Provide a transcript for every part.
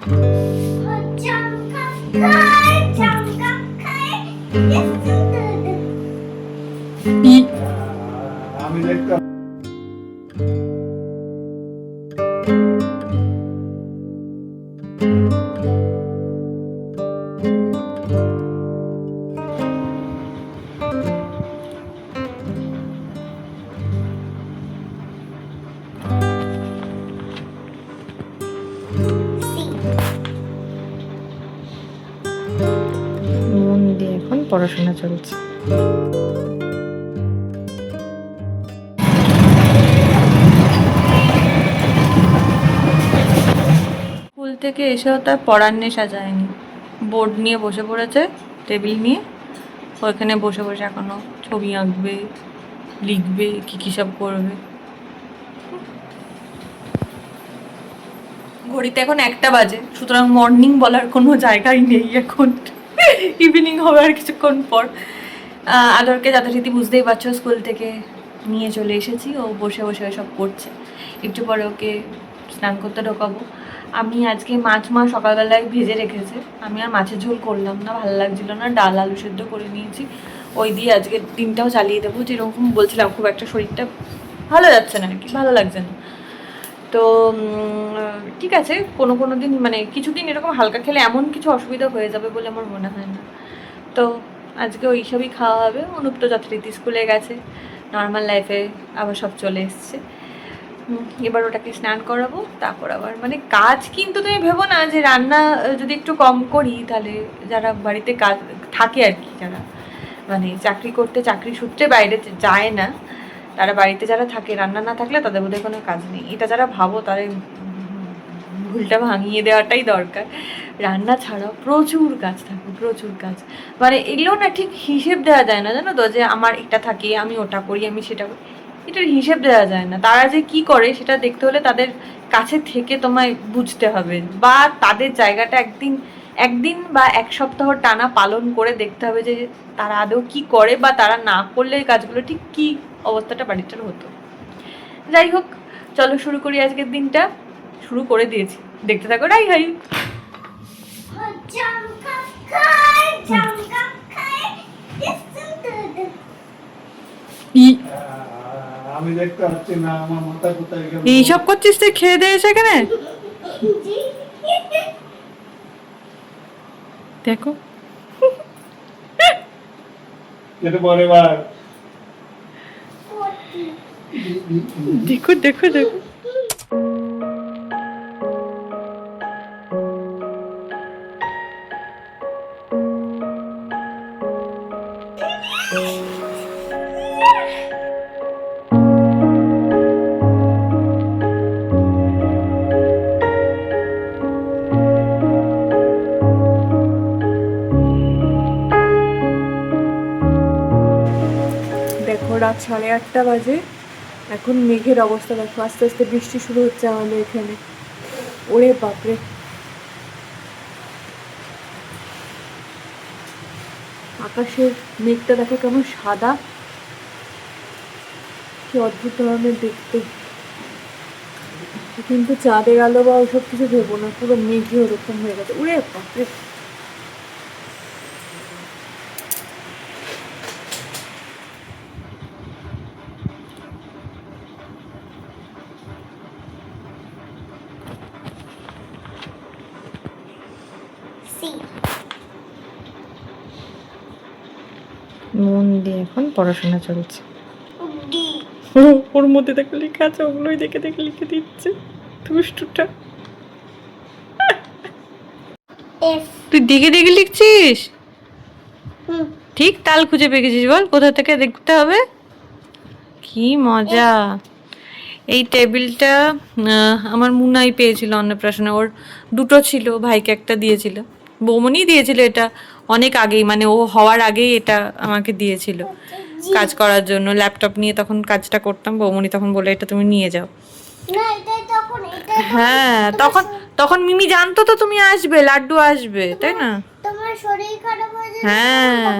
আমি দেখতে মন দিয়ে এখন পড়াশোনা চলছে। স্কুল থেকে এসেও তার পড়ার নেশা যায়নি, বোর্ড নিয়ে বসে পড়েছে, টেবিল নিয়ে ওইখানে বসে বসে এখনো ছবি আঁকবে, লিখবে, কী কী সব করবে। ঘড়িতে এখন 1টা বাজে, সুতরাং মর্নিং বলার কোনো জায়গাই নেই এখন। ইভিনিং হবে আর কিছুক্ষণ পর। আদরকে যথারীতি বুঝতেই পারছো, স্কুল থেকে নিয়ে চলে এসেছি, ও বসে বসে সব করছে। একটু পরে ওকে স্নান করতে ঢোকাবো। আমি আজকে মাছ সকালবেলায় ভেজে রেখেছে, আমি আর মাছের ঝোল করলাম না, ভালো লাগছিল না, ডাল আলু সেদ্ধ করে নিয়েছি, ওই দিয়ে আজকে দিনটাও চালিয়ে দেবো। যেরকম বলছিলাম, খুব একটা শরীরটা ভালো যাচ্ছে না আর কি, ভালো লাগছে না। তো ঠিক আছে, কোনো কোনো দিন মানে কিছুদিন এরকম হালকা খেলে এমন কিছু অসুবিধা হয়ে যাবে বলে আমার মনে হয় না। তো আজকে ওই সবই খাওয়া হবে। অনুপ তো যথারীতি স্কুলে গেছে, নর্মাল লাইফে আবার সব চলে এসছে। এবার ওটাকে স্নান করাবো, তারপর আবার মানে কাজ কিন্তু তুমি ভেবো না যে রান্না যদি একটু কম করি তাহলে যারা বাড়িতে কাজ থাকে আর কি, যারা মানে চাকরি করতে চাকরি সূত্রে বাইরে যায় না, তারা বাড়িতে যারা থাকে, রান্না না থাকলে তাদের বোধহয় কোনো কাজ নেই, এটা যারা ভাবো তাদের ভুলটা ভাঙিয়ে দেওয়াটাই দরকার। রান্না ছাড়াও প্রচুর কাজ থাকে, প্রচুর কাজ। মানে এগুলো না ঠিক হিসেব দেওয়া যায় না, জানো তো, যে আমার এটা থাকে আমি ওটা করি আমি সেটা করি, এটার হিসেব দেওয়া যায় না। তারা যে কি করে সেটা দেখতে হলে তাদের কাছে থেকে তোমায় বুঝতে হবে, বা তাদের জায়গাটা একদিন বা 1 সপ্তাহ টানা পালন করে দেখতে হবে যে তারা আদৌ কি করে, বা তারা না করলে কাজগুলো ঠিক কি অবস্থাটা বাড়িটার হতো। যাই হোক, চলো শুরু করি আজকের দিনটা। শুরু করে দিয়েছি, দেখতে থাকো। রাই হাই। আমি দেখতে পাচ্ছি না, আমার মাথা কোথায় গেল। এইসব করছিস তুই, খেয়ে দিয়ে এসে এখানে দেখো। যেতে পরে বার দেখো দেখো দেখো। দেখো রাত 8:30 বাজে, এখন মেঘের অবস্থা দেখো, আস্তে আস্তে বৃষ্টি শুরু হচ্ছে আমাদের এখানে। ওরে বাপরে, আকাশের মেঘটা দেখো কেমন সাদা, কি অদ্ভুত ধরনের দেখতে। কিন্তু চাঁদে গেল বা ওসব কিছু ভেবো না, পুরো মেঘে ওরকম হয়ে গেছে। উড়ে বাপরে, মন দিয়ে এখন পড়াশোনা চলছে। ওর মধ্যে দেখে লেখা আছে, ওগুলোই দেখে দেখে লিখে দিচ্ছে দুষ্টুটা। তুই দেখে দেখে লিখছিস? ঠিক তাল খুঁজে পেয়ে গেছিস, বল কোথা থেকে দেখতে হবে। কি মজা। এই টেবিলটা আমার মুনাই পেয়েছিল অন্নপ্রাশনে, ওর 2টো ছিল, ভাইকে একটা দিয়েছিল, বৌমনি দিয়েছিল এটা অনেক আগেই, মানে ও হওয়ার আগেই এটা আমাকে দিয়েছিল কাজ করার জন্য। ল্যাপটপ নিয়ে তখন কাজটা করতাম, বৌমনি তখন বলে এটা তুমি নিয়ে যাও। হ্যাঁ, তখন তখন মিমি জানতো তো তুমি আসবে, লাড্ডু আসবে, তাই না? তোমার শরীর খারাপ হয়ে যায়, হ্যাঁ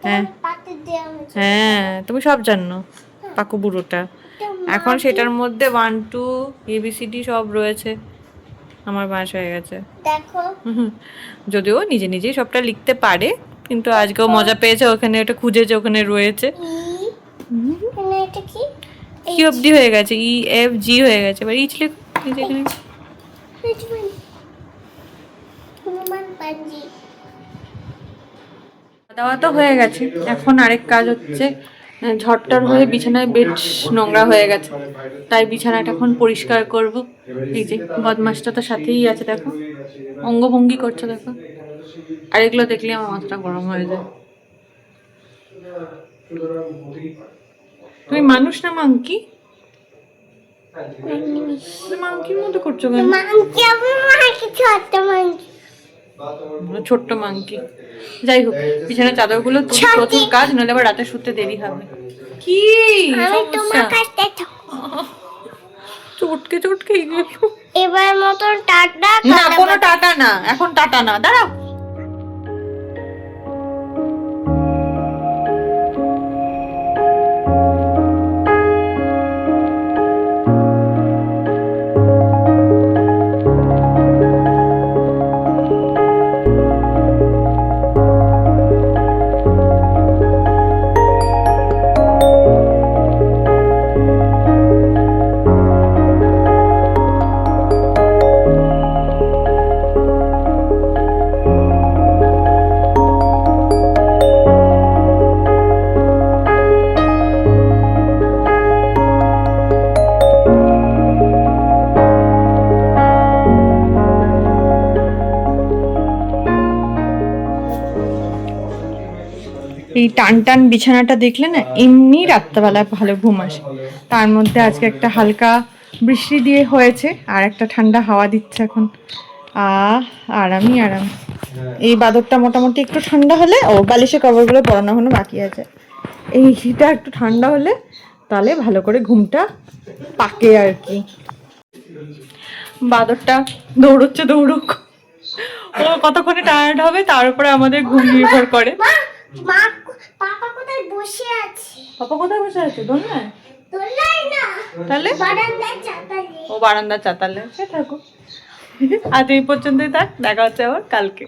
হ্যাঁ পাতে দেওয়া হয়েছে। হ্যাঁ, তুমি সব জানো, পাকু বুড়োটা। এখন সেটার মধ্যে 1 2 ABCD সব রয়েছে, আমার বাঁশ হয়ে গেছে। দেখো যদিও নিজে নিজেই সবটা লিখতে পারে, কিন্তু আজকেও মজা পেয়েছে, ওখানে ওটা খুঁজেছে, ওখানে রয়েছে। মানে এটা কি? কি অবধি হয়ে গেছে? ই এফ জি হয়ে গেছে, এবার ইচ লেখো এই যে এখানে। হনুমান পাঞ্জি। দাওয়া তো হয়ে গেছে, এখন আরেক কাজ হচ্ছে ঝড়টার হয়ে বিছানায় বেড নোংরা হয়ে গেছে, তাই বিছানাটা এখন পরিষ্কার করব। এই যে বদমাসটা তো সাথেই আছে, দেখো অঙ্গভঙ্গি করছে, দেখো। আর এগুলো দেখলে আমার মাথাটা গরম হয়ে যায়। তুমি মানুষ না মাংকি? মাংকির মতো করছো কেন? মাংকি আমার কিছু একটা মাংকি। ছোট্ট মাংকি। যাই হোক, বিছানার চাদরগুলো প্রচুর কাজ, নাহলে আবার রাতে শুতে দেরি হবে। কি আমি তোমার কাছে চটকে চটকে গেল। এবার মতন টাটা। না, কোনো টাটা না, এখন টাটা না, দাঁড়াও। এই টান টান বিছানাটা দেখলে না এমনি রাত্রেবেলা ভালো ঘুম আসে, তার মধ্যে আজকে একটা হালকা বৃষ্টি দিয়ে হয়েছে আর একটা ঠান্ডা হাওয়া দিচ্ছে এখন। আরামই আরাম। এই বাদরটা মোটামুটি একটু ঠান্ডা হলে, ও বালিশের কভারগুলো পরানো এখনো বাকি আছে, এইটা একটু ঠান্ডা হলে তাহলে ভালো করে ঘুমটা পাকে আর কি। বাদরটা দৌড়চ্ছে, দৌড়ুক, ও কতক্ষণে টায়ার্ড হবে তার উপরে আমাদের ঘুম নির্ভর করে। মা পাপা কোথায় বসে আছে? পাপা কোথায় বসে আছে? দোলনায়? দোলনায় না, তাহলে বারান্দায় চাতালে। ও বারান্দার চাতালে, সে থাকুক। আজ এই পর্যন্তই থাক, দেখা হচ্ছে আবার কালকে।